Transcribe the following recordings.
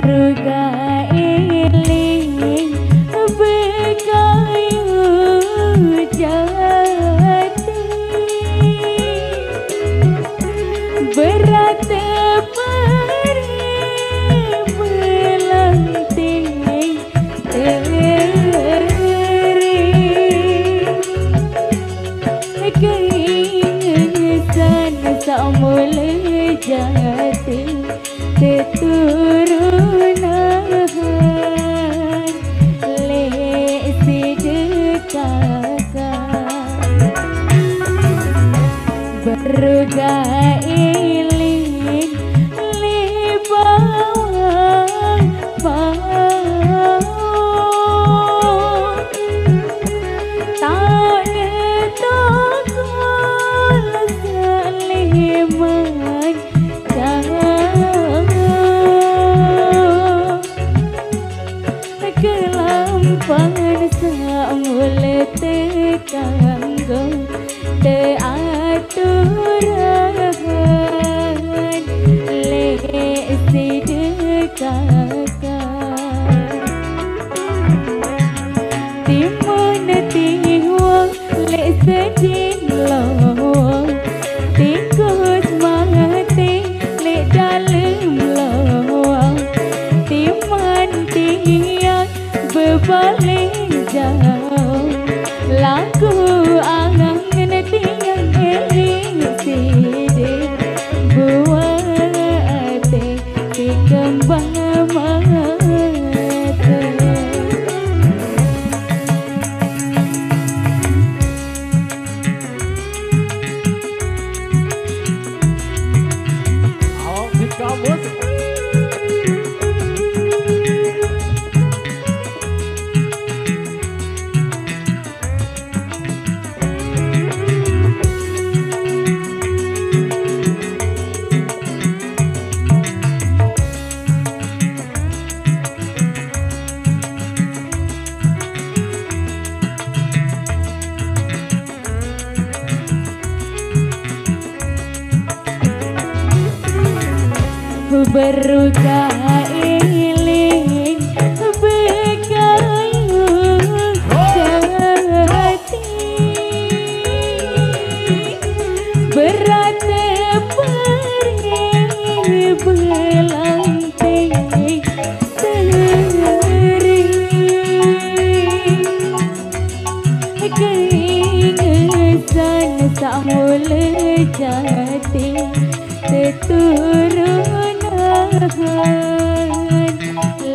bergailing berkayu jati berat peri melanting keingetan tak mulai jati keturunan lesi dekatkan bergailing li bawah bawah tak netokol seliman kelampahan samule tekanggo teaturan lesi dekatkan timun tiwang lesi dilong tikus mati le dalam lawang timan tiang berbalik jauh lagu angan tiang eling sidik buat di kembang mata bergailing berkayu jati berat peri belanting seri keingetan tak mulai jati keturunan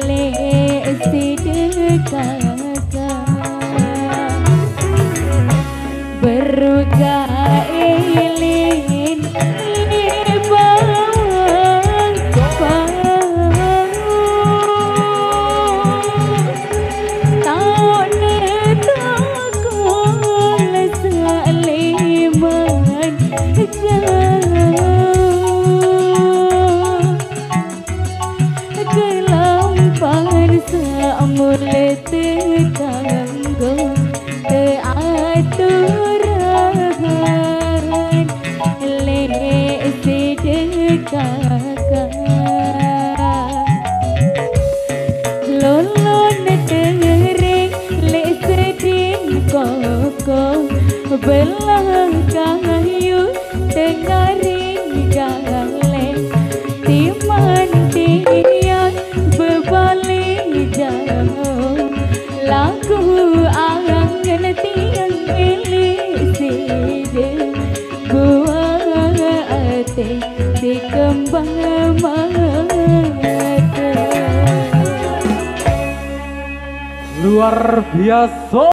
lesi dekatkan bergailing di bawah bawah tak netokol seliman kelampahan samule tekanggo teaturan lesi dekatkan lolon tering lesi dingkoko belah kayu tengaring galeng timan tiang berbalik jauh lagu angan tiang elik sidik buat di kembang mata luar biasa.